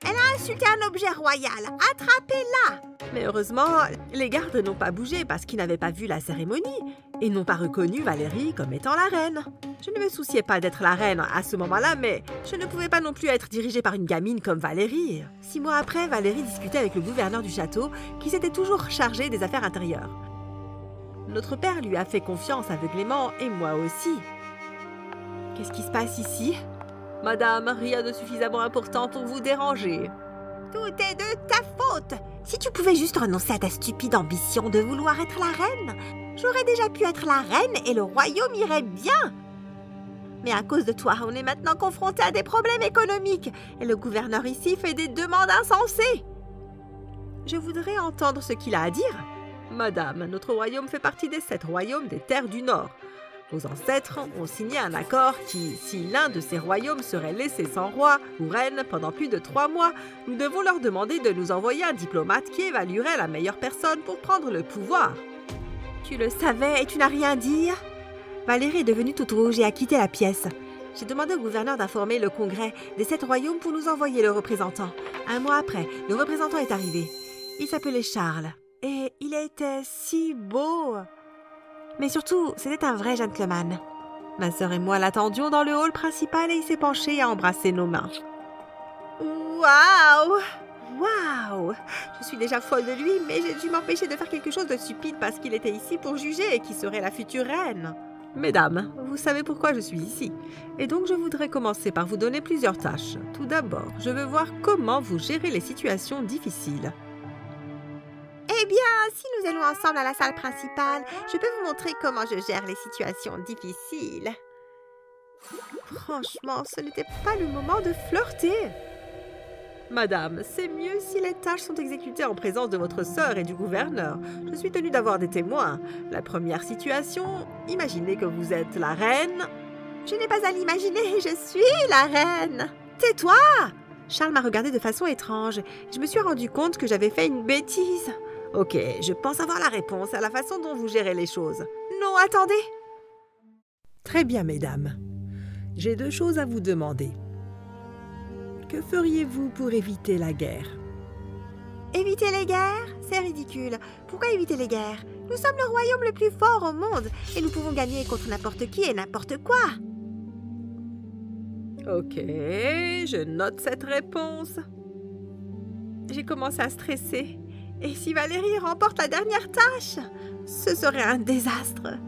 Elle a insulté un objet royal. Attrapez-la! Mais heureusement, les gardes n'ont pas bougé parce qu'ils n'avaient pas vu la cérémonie et n'ont pas reconnu Valérie comme étant la reine. Je ne me souciais pas d'être la reine à ce moment-là, mais je ne pouvais pas non plus être dirigée par une gamine comme Valérie. 6 mois après, Valérie discutait avec le gouverneur du château qui s'était toujours chargé des affaires intérieures. Notre père lui a fait confiance aveuglément et moi aussi. Qu'est-ce qui se passe ici? Madame, rien de suffisamment important pour vous déranger. Tout est de ta faute. Si tu pouvais juste renoncer à ta stupide ambition de vouloir être la reine, j'aurais déjà pu être la reine et le royaume irait bien. Mais à cause de toi, on est maintenant confronté à des problèmes économiques et le gouverneur ici fait des demandes insensées. Je voudrais entendre ce qu'il a à dire. Madame, notre royaume fait partie des 7 royaumes des terres du Nord. Vos ancêtres ont signé un accord qui, si l'un de ces royaumes serait laissé sans roi ou reine pendant plus de 3 mois, nous devons leur demander de nous envoyer un diplomate qui évaluerait la meilleure personne pour prendre le pouvoir. Tu le savais et tu n'as rien dit? Valérie est devenue toute rouge et a quitté la pièce. J'ai demandé au gouverneur d'informer le congrès des 7 royaumes pour nous envoyer le représentant. 1 mois après, le représentant est arrivé. Il s'appelait Charles. Et il était si beau. Mais surtout, c'était un vrai gentleman. Ma sœur et moi l'attendions dans le hall principal et il s'est penché et a embrassé nos mains. Waouh! Waouh! Je suis déjà folle de lui, mais j'ai dû m'empêcher de faire quelque chose de stupide parce qu'il était ici pour juger et qui serait la future reine. Mesdames, vous savez pourquoi je suis ici. Et donc je voudrais commencer par vous donner plusieurs tâches. Tout d'abord, je veux voir comment vous gérez les situations difficiles. Eh bien, si nous allons ensemble à la salle principale, je peux vous montrer comment je gère les situations difficiles. Franchement, ce n'était pas le moment de flirter. Madame, c'est mieux si les tâches sont exécutées en présence de votre sœur et du gouverneur. Je suis tenue d'avoir des témoins. La première situation, imaginez que vous êtes la reine. Je n'ai pas à l'imaginer, je suis la reine. Tais-toi! Charles m'a regardé de façon étrange. Je me suis rendu compte que j'avais fait une bêtise. Ok, je pense avoir la réponse à la façon dont vous gérez les choses. Non, attendez. Très bien, mesdames. J'ai 2 choses à vous demander. Que feriez-vous pour éviter la guerre? Éviter les guerres? C'est ridicule. Pourquoi éviter les guerres? Nous sommes le royaume le plus fort au monde et nous pouvons gagner contre n'importe qui et n'importe quoi. Ok, je note cette réponse. J'ai commencé à stresser. Et si Valérie remporte la dernière tâche? Ce serait un désastre.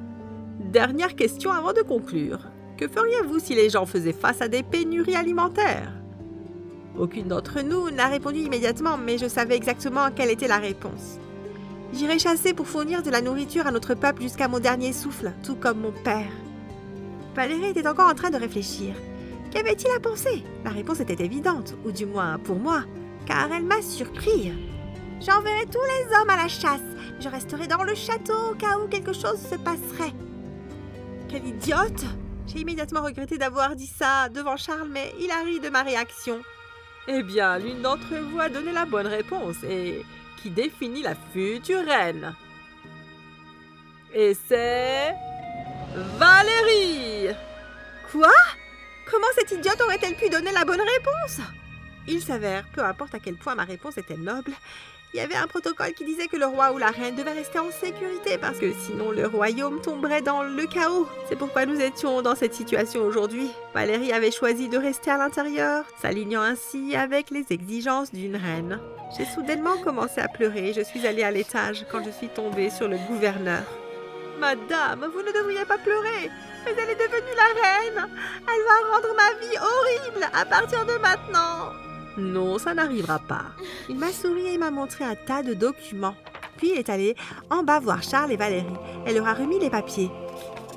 Dernière question avant de conclure. Que feriez-vous si les gens faisaient face à des pénuries alimentaires? Aucune d'entre nous n'a répondu immédiatement, mais je savais exactement quelle était la réponse. J'irai chasser pour fournir de la nourriture à notre peuple jusqu'à mon dernier souffle, tout comme mon père. Valérie était encore en train de réfléchir. Qu'avait-il à penser? La réponse était évidente, ou du moins pour moi, car elle m'a surpris. J'enverrai tous les hommes à la chasse. Je resterai dans le château au cas où quelque chose se passerait. Quelle idiote! J'ai immédiatement regretté d'avoir dit ça devant Charles, mais il a ri de ma réaction. Eh bien, l'une d'entre vous a donné la bonne réponse et qui définit la future reine. Et c'est... Valérie! Quoi? Comment cette idiote aurait-elle pu donner la bonne réponse? Il s'avère, peu importe à quel point ma réponse était noble, il y avait un protocole qui disait que le roi ou la reine devait rester en sécurité parce que sinon le royaume tomberait dans le chaos. C'est pourquoi nous étions dans cette situation aujourd'hui. Valérie avait choisi de rester à l'intérieur, s'alignant ainsi avec les exigences d'une reine. J'ai soudainement commencé à pleurer et je suis allée à l'étage quand je suis tombée sur le gouverneur. « Madame, vous ne devriez pas pleurer, mais elle est devenue la reine. Elle va rendre ma vie horrible à partir de maintenant. » Non, ça n'arrivera pas. Il m'a souri et m'a montré un tas de documents. Puis il est allé en bas voir Charles et Valérie. Elle leur a remis les papiers.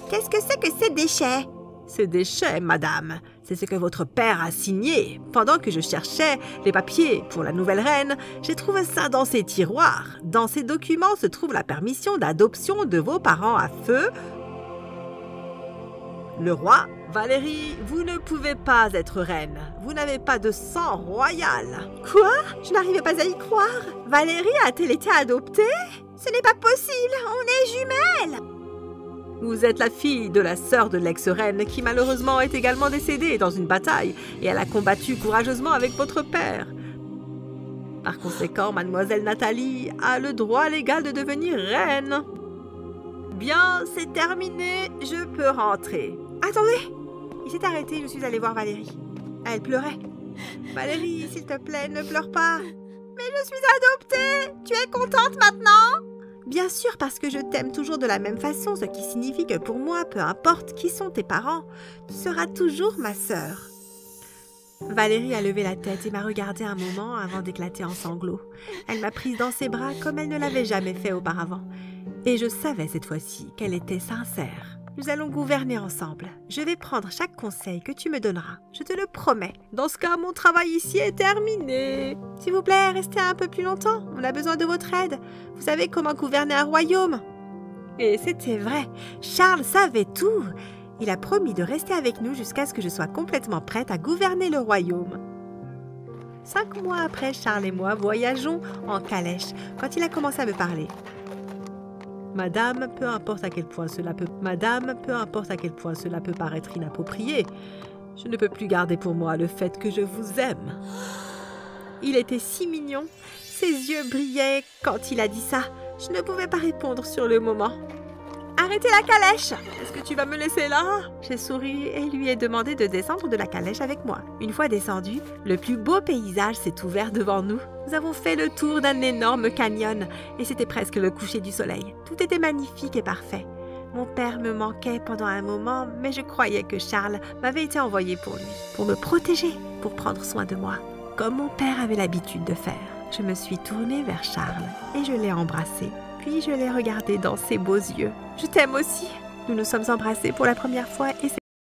Qu'est-ce que c'est que ces déchets? Ces déchets, madame, c'est ce que votre père a signé. Pendant que je cherchais les papiers pour la nouvelle reine, j'ai trouvé ça dans ces tiroirs. Dans ces documents se trouve la permission d'adoption de vos parents à feu. Le roi, Valérie, vous ne pouvez pas être reine. Vous n'avez pas de sang royal. Quoi? Je n'arrivais pas à y croire. Valérie a-t-elle été adoptée? Ce n'est pas possible, on est jumelles. Vous êtes la fille de la sœur de l'ex-reine qui malheureusement est également décédée dans une bataille et elle a combattu courageusement avec votre père. Par conséquent, mademoiselle Nathalie a le droit légal de devenir reine. Bien, c'est terminé, je peux rentrer. Attendez! Il s'est arrêté, je suis allée voir Valérie. Elle pleurait. Valérie, s'il te plaît, ne pleure pas. Mais je suis adoptée! Tu es contente maintenant? Bien sûr, parce que je t'aime toujours de la même façon, ce qui signifie que pour moi, peu importe qui sont tes parents, tu seras toujours ma sœur. Valérie a levé la tête et m'a regardée un moment avant d'éclater en sanglots. Elle m'a prise dans ses bras comme elle ne l'avait jamais fait auparavant. Et je savais cette fois-ci qu'elle était sincère. Nous allons gouverner ensemble. Je vais prendre chaque conseil que tu me donneras. Je te le promets. Dans ce cas, mon travail ici est terminé. S'il vous plaît, restez un peu plus longtemps. On a besoin de votre aide. Vous savez comment gouverner un royaume. Et c'était vrai. Charles savait tout. Il a promis de rester avec nous jusqu'à ce que je sois complètement prête à gouverner le royaume. 5 mois après, Charles et moi voyageons en calèche quand il a commencé à me parler. Madame, peu importe à quel point cela peut paraître inapproprié, je ne peux plus garder pour moi le fait que je vous aime. Il était si mignon. Ses yeux brillaient quand il a dit ça. Je ne pouvais pas répondre sur le moment. Arrêtez la calèche! Est-ce que tu vas me laisser là? J'ai souri et lui ai demandé de descendre de la calèche avec moi. Une fois descendu, le plus beau paysage s'est ouvert devant nous. Nous avons fait le tour d'un énorme canyon et c'était presque le coucher du soleil. Tout était magnifique et parfait. Mon père me manquait pendant un moment, mais je croyais que Charles m'avait été envoyé pour lui, pour me protéger, pour prendre soin de moi, comme mon père avait l'habitude de faire. Je me suis tournée vers Charles et je l'ai embrassé. Puis je l'ai regardé dans ses beaux yeux. Je t'aime aussi. Nous nous sommes embrassés pour la première fois et